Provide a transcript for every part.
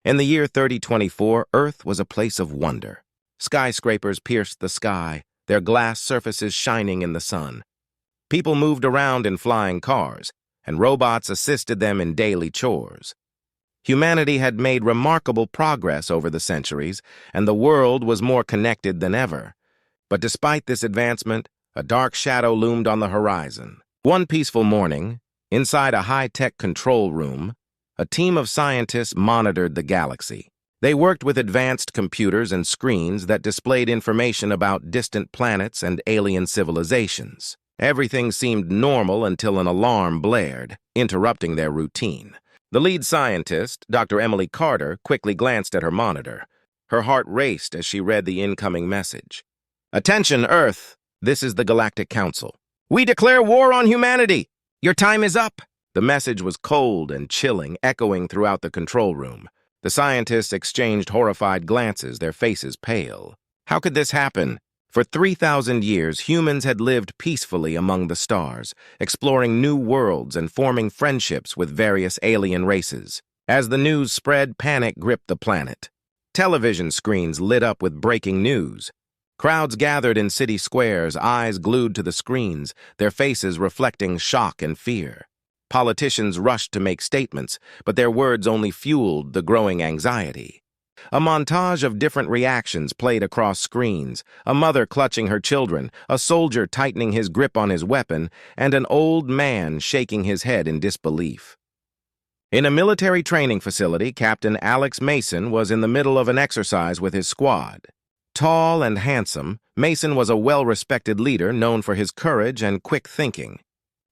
In the year 3024, Earth was a place of wonder. Skyscrapers pierced the sky, their glass surfaces shining in the sun. People moved around in flying cars, and robots assisted them in daily chores. Humanity had made remarkable progress over the centuries, and the world was more connected than ever. But despite this advancement, a dark shadow loomed on the horizon. One peaceful morning, inside a high-tech control room, a team of scientists monitored the galaxy. They worked with advanced computers and screens that displayed information about distant planets and alien civilizations. Everything seemed normal until an alarm blared, interrupting their routine. The lead scientist, Dr. Emily Carter, quickly glanced at her monitor. Her heart raced as she read the incoming message. "Attention, Earth! This is the Galactic Council. We declare war on humanity! Your time is up!" The message was cold and chilling, echoing throughout the control room. The scientists exchanged horrified glances, their faces pale. How could this happen? For 3,000 years, humans had lived peacefully among the stars, exploring new worlds and forming friendships with various alien races. As the news spread, panic gripped the planet. Television screens lit up with breaking news. Crowds gathered in city squares, eyes glued to the screens, their faces reflecting shock and fear. Politicians rushed to make statements, but their words only fueled the growing anxiety. A montage of different reactions played across screens, a mother clutching her children, a soldier tightening his grip on his weapon, and an old man shaking his head in disbelief. In a military training facility, Captain Alex Mason was in the middle of an exercise with his squad. Tall and handsome, Mason was a well-respected leader known for his courage and quick thinking.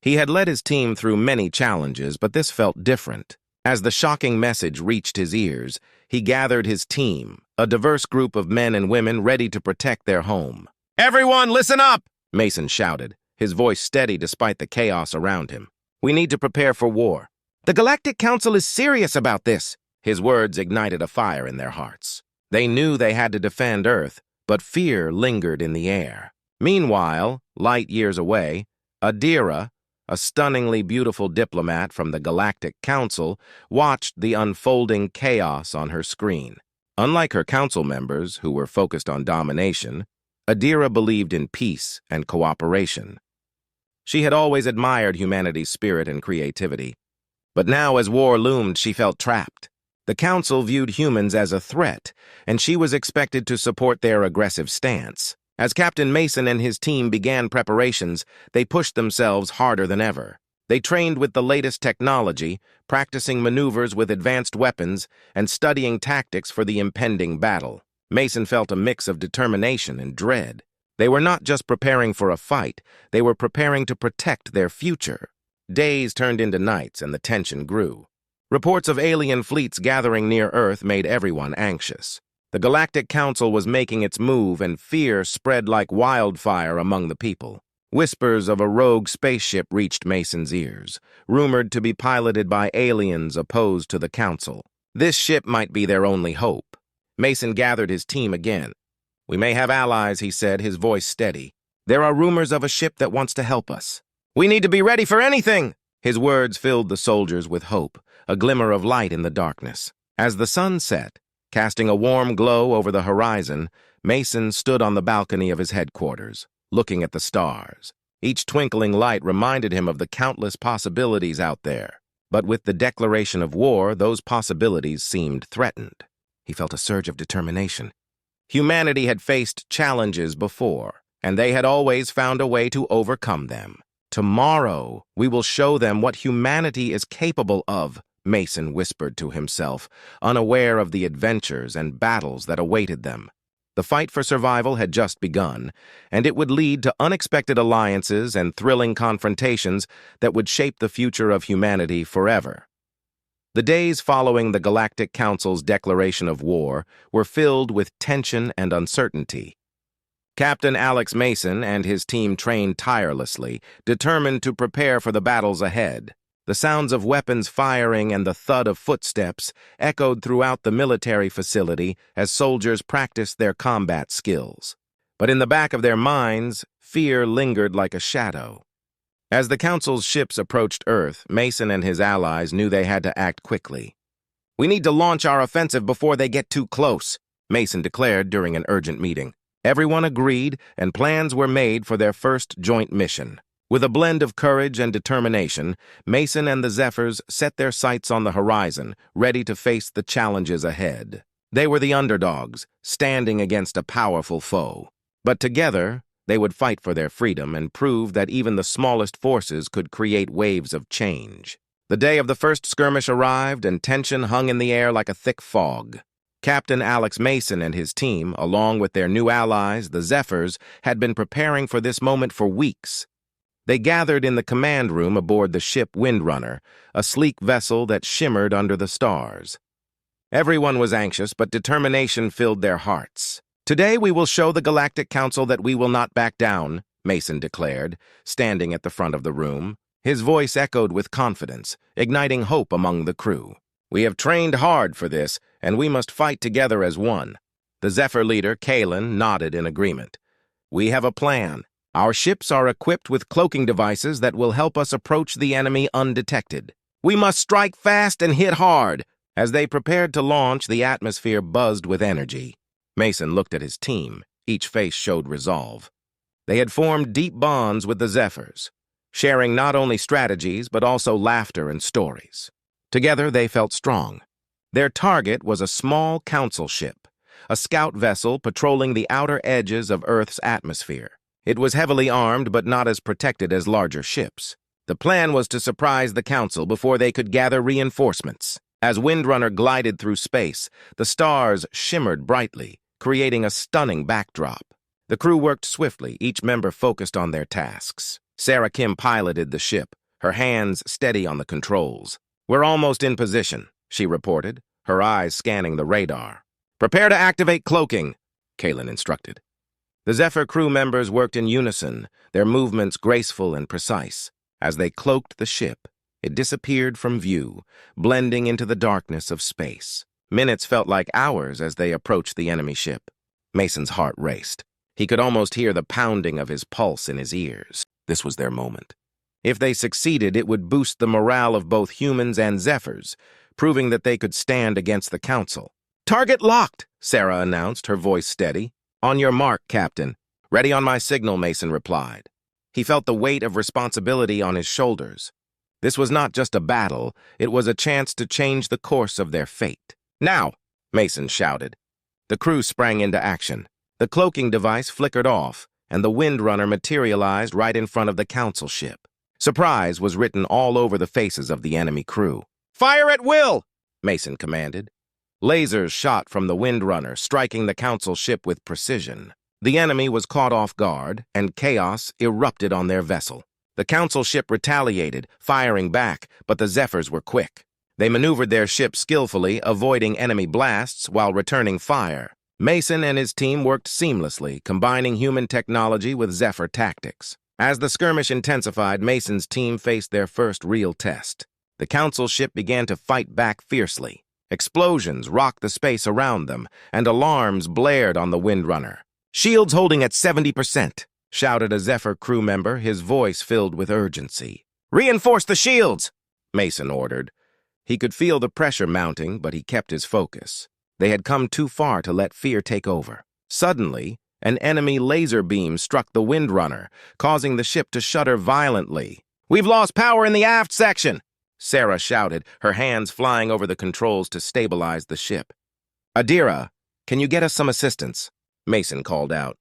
He had led his team through many challenges, but this felt different. As the shocking message reached his ears, he gathered his team, a diverse group of men and women ready to protect their home. "Everyone, listen up!" Mason shouted, his voice steady despite the chaos around him. "We need to prepare for war. The Galactic Council is serious about this." His words ignited a fire in their hearts. They knew they had to defend Earth, but fear lingered in the air. Meanwhile, light years away, Adira, a stunningly beautiful diplomat from the Galactic Council, watched the unfolding chaos on her screen. Unlike her council members, who were focused on domination, Adira believed in peace and cooperation. She had always admired humanity's spirit and creativity. But now, as war loomed, she felt trapped. The Council viewed humans as a threat, and she was expected to support their aggressive stance. As Captain Mason and his team began preparations, they pushed themselves harder than ever. They trained with the latest technology, practicing maneuvers with advanced weapons, and studying tactics for the impending battle. Mason felt a mix of determination and dread. They were not just preparing for a fight, they were preparing to protect their future. Days turned into nights, and the tension grew. Reports of alien fleets gathering near Earth made everyone anxious. The Galactic Council was making its move, and fear spread like wildfire among the people. Whispers of a rogue spaceship reached Mason's ears, rumored to be piloted by aliens opposed to the Council. This ship might be their only hope. Mason gathered his team again. "We may have allies," he said, his voice steady. "There are rumors of a ship that wants to help us. We need to be ready for anything!" His words filled the soldiers with hope, a glimmer of light in the darkness. As the sun set, casting a warm glow over the horizon, Mason stood on the balcony of his headquarters, looking at the stars. Each twinkling light reminded him of the countless possibilities out there. But with the declaration of war, those possibilities seemed threatened. He felt a surge of determination. Humanity had faced challenges before, and they had always found a way to overcome them. "Tomorrow, we will show them what humanity is capable of," Mason whispered to himself, unaware of the adventures and battles that awaited them. The fight for survival had just begun, and it would lead to unexpected alliances and thrilling confrontations that would shape the future of humanity forever. The days following the Galactic Council's declaration of war were filled with tension and uncertainty. Captain Alex Mason and his team trained tirelessly, determined to prepare for the battles ahead. The sounds of weapons firing and the thud of footsteps echoed throughout the military facility as soldiers practiced their combat skills. But in the back of their minds, fear lingered like a shadow. As the Council's ships approached Earth, Mason and his allies knew they had to act quickly. We need to launch our offensive before they get too close, Mason declared during an urgent meeting. Everyone agreed, and plans were made for their first joint mission. With a blend of courage and determination, Mason and the Zephyrs set their sights on the horizon, ready to face the challenges ahead. They were the underdogs, standing against a powerful foe. But together, they would fight for their freedom and prove that even the smallest forces could create waves of change. The day of the first skirmish arrived, and tension hung in the air like a thick fog. Captain Alex Mason and his team, along with their new allies, the Zephyrs, had been preparing for this moment for weeks. They gathered in the command room aboard the ship Windrunner, a sleek vessel that shimmered under the stars. Everyone was anxious, but determination filled their hearts. "Today we will show the Galactic Council that we will not back down," Mason declared, standing at the front of the room. His voice echoed with confidence, igniting hope among the crew. "We have trained hard for this, and we must fight together as one." The Zephyr leader, Kalen, nodded in agreement. "We have a plan. Our ships are equipped with cloaking devices that will help us approach the enemy undetected. We must strike fast and hit hard." As they prepared to launch, the atmosphere buzzed with energy. Mason looked at his team. Each face showed resolve. They had formed deep bonds with the Zephyrs, sharing not only strategies but also laughter and stories. Together, they felt strong. Their target was a small council ship, a scout vessel patrolling the outer edges of Earth's atmosphere. It was heavily armed but not as protected as larger ships. The plan was to surprise the council before they could gather reinforcements. As Windrunner glided through space, the stars shimmered brightly, creating a stunning backdrop. The crew worked swiftly, each member focused on their tasks. Sarah Kim piloted the ship, her hands steady on the controls. "We're almost in position," she reported, her eyes scanning the radar. "Prepare to activate cloaking," Kalen instructed. The Zephyr crew members worked in unison, their movements graceful and precise. As they cloaked the ship, it disappeared from view, blending into the darkness of space. Minutes felt like hours as they approached the enemy ship. Mason's heart raced. He could almost hear the pounding of his pulse in his ears. This was their moment. If they succeeded, it would boost the morale of both humans and Zephyrs, proving that they could stand against the Council. "Target locked," Sarah announced, her voice steady. "On your mark, Captain." "Ready on my signal," Mason replied. He felt the weight of responsibility on his shoulders. This was not just a battle, it was a chance to change the course of their fate. "Now!" Mason shouted. The crew sprang into action. The cloaking device flickered off, and the Windrunner materialized right in front of the council ship. Surprise was written all over the faces of the enemy crew. "Fire at will!" Mason commanded. Lasers shot from the Windrunner, striking the council ship with precision. The enemy was caught off guard, and chaos erupted on their vessel. The council ship retaliated, firing back, but the Zephyrs were quick. They maneuvered their ship skillfully, avoiding enemy blasts while returning fire. Mason and his team worked seamlessly, combining human technology with Zephyr tactics. As the skirmish intensified, Mason's team faced their first real test. The council ship began to fight back fiercely. Explosions rocked the space around them, and alarms blared on the Windrunner. "Shields holding at 70%, shouted a Zephyr crew member, his voice filled with urgency. "Reinforce the shields," Mason ordered. He could feel the pressure mounting, but he kept his focus. They had come too far to let fear take over. Suddenly, an enemy laser beam struck the Windrunner, causing the ship to shudder violently. "We've lost power in the aft section," Sarah shouted, her hands flying over the controls to stabilize the ship. "Adira, can you get us some assistance?" Mason called out.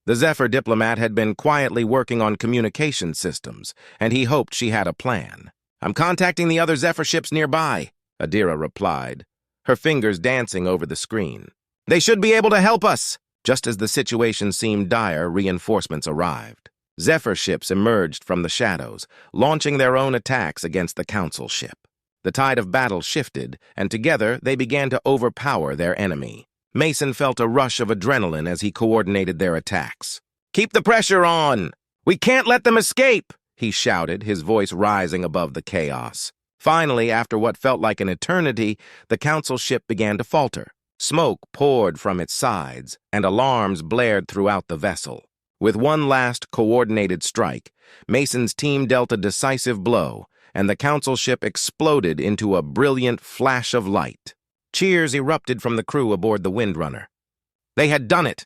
The Zephyr diplomat had been quietly working on communication systems, and he hoped she had a plan. "I'm contacting the other Zephyr ships nearby," Adira replied, her fingers dancing over the screen. "They should be able to help us." Just as the situation seemed dire, reinforcements arrived. Zephyr ships emerged from the shadows, launching their own attacks against the council ship. The tide of battle shifted, and together they began to overpower their enemy. Mason felt a rush of adrenaline as he coordinated their attacks. "Keep the pressure on! We can't let them escape!" he shouted, his voice rising above the chaos. Finally, after what felt like an eternity, the council ship began to falter. Smoke poured from its sides, and alarms blared throughout the vessel. With one last coordinated strike, Mason's team dealt a decisive blow, and the council ship exploded into a brilliant flash of light. Cheers erupted from the crew aboard the Windrunner. They had done it!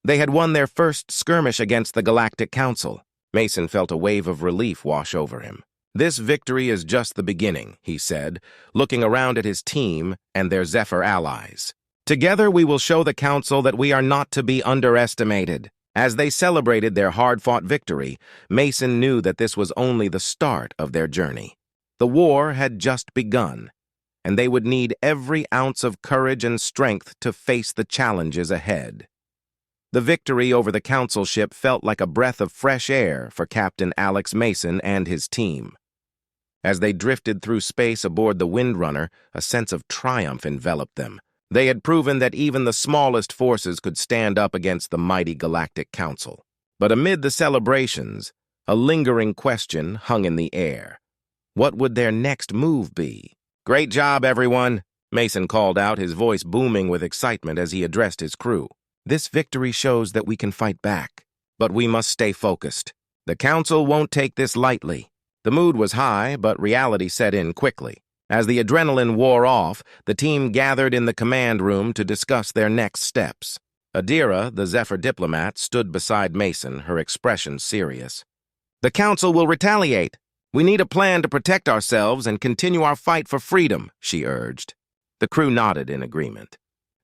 They had won their first skirmish against the Galactic Council. Mason felt a wave of relief wash over him. This victory is just the beginning, he said, looking around at his team and their Zephyr allies. Together we will show the Council that we are not to be underestimated. As they celebrated their hard-fought victory, Mason knew that this was only the start of their journey. The war had just begun, and they would need every ounce of courage and strength to face the challenges ahead. The victory over the Council ship felt like a breath of fresh air for Captain Alex Mason and his team. As they drifted through space aboard the Windrunner, a sense of triumph enveloped them. They had proven that even the smallest forces could stand up against the mighty Galactic Council. But amid the celebrations, a lingering question hung in the air. What would their next move be? "Great job, everyone," Mason called out, his voice booming with excitement as he addressed his crew. "This victory shows that we can fight back, but we must stay focused. The Council won't take this lightly." The mood was high, but reality set in quickly. As the adrenaline wore off, the team gathered in the command room to discuss their next steps. Adira, the Zephyr diplomat, stood beside Mason, her expression serious. "The Council will retaliate. We need a plan to protect ourselves and continue our fight for freedom," she urged. The crew nodded in agreement.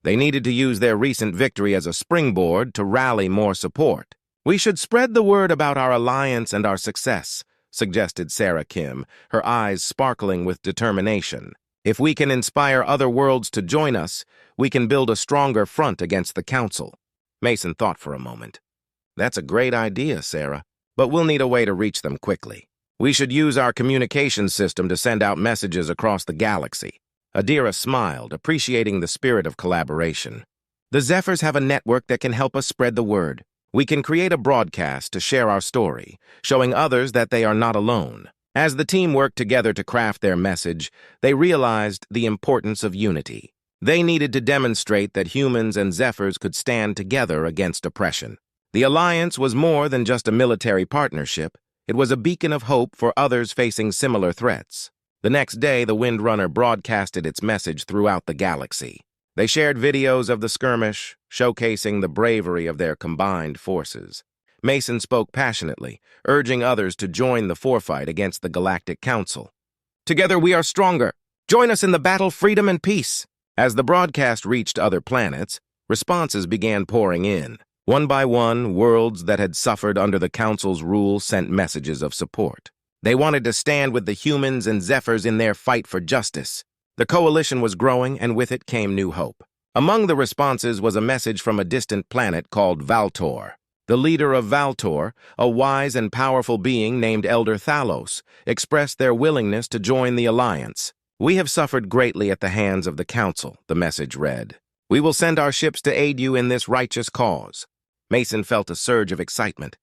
They needed to use their recent victory as a springboard to rally more support. "We should spread the word about our alliance and our success," suggested Sarah Kim, her eyes sparkling with determination. "If we can inspire other worlds to join us, we can build a stronger front against the Council." Mason thought for a moment. "That's a great idea, Sarah, but we'll need a way to reach them quickly. We should use our communication system to send out messages across the galaxy." Adira smiled, appreciating the spirit of collaboration. "The Zephyrs have a network that can help us spread the word. We can create a broadcast to share our story, showing others that they are not alone." As the team worked together to craft their message, they realized the importance of unity. They needed to demonstrate that humans and Zephyrs could stand together against oppression. The alliance was more than just a military partnership. It was a beacon of hope for others facing similar threats. The next day, the Windrunner broadcasted its message throughout the galaxy. They shared videos of the skirmish, showcasing the bravery of their combined forces. Mason spoke passionately, urging others to join the forfight against the Galactic Council. "Together we are stronger. Join us in the battle, freedom, and peace." As the broadcast reached other planets, responses began pouring in. One by one, worlds that had suffered under the Council's rule sent messages of support. They wanted to stand with the humans and Zephyrs in their fight for justice. The coalition was growing, and with it came new hope. Among the responses was a message from a distant planet called Valtor. The leader of Valtor, a wise and powerful being named Elder Thalos, expressed their willingness to join the alliance. "We have suffered greatly at the hands of the Council," the message read. "We will send our ships to aid you in this righteous cause." Mason felt a surge of excitement.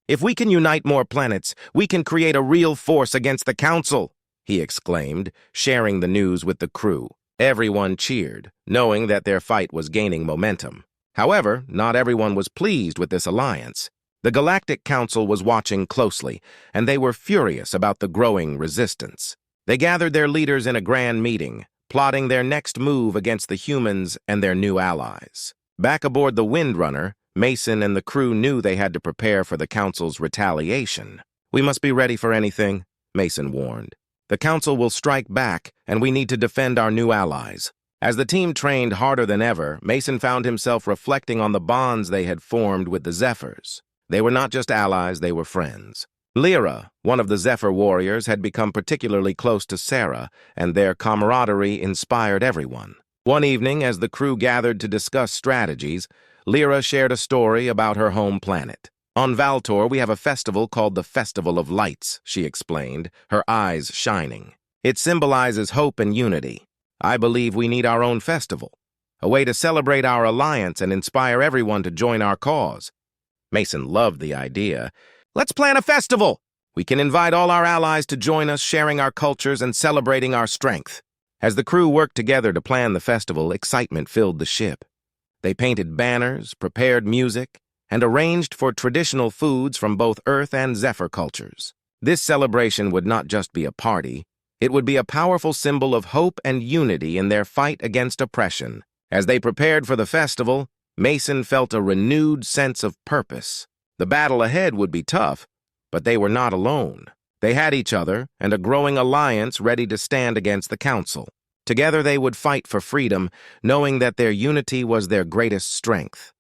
"If we can unite more planets, we can create a real force against the Council," he exclaimed, sharing the news with the crew. Everyone cheered, knowing that their fight was gaining momentum. However, not everyone was pleased with this alliance. The Galactic Council was watching closely, and they were furious about the growing resistance. They gathered their leaders in a grand meeting, plotting their next move against the humans and their new allies. Back aboard the Windrunner, Mason and the crew knew they had to prepare for the Council's retaliation. "We must be ready for anything," Mason warned. "The Council will strike back, and we need to defend our new allies." As the team trained harder than ever, Mason found himself reflecting on the bonds they had formed with the Zephyrs. They were not just allies, they were friends. Lyra, one of the Zephyr warriors, had become particularly close to Sarah, and their camaraderie inspired everyone. One evening, as the crew gathered to discuss strategies, Lyra shared a story about her home planet. "On Valtor, we have a festival called the Festival of Lights," she explained, her eyes shining. "It symbolizes hope and unity. I believe we need our own festival, a way to celebrate our alliance and inspire everyone to join our cause." Mason loved the idea. "Let's plan a festival! We can invite all our allies to join us, sharing our cultures and celebrating our strength." As the crew worked together to plan the festival, excitement filled the ship. They painted banners, prepared music, and arranged for traditional foods from both Earth and Zephyr cultures. This celebration would not just be a party, It would be a powerful symbol of hope and unity in their fight against oppression. As they prepared for the festival, Mason felt a renewed sense of purpose. The battle ahead would be tough, but they were not alone. They had each other and a growing alliance ready to stand against the Council. Together they would fight for freedom, knowing that their unity was their greatest strength.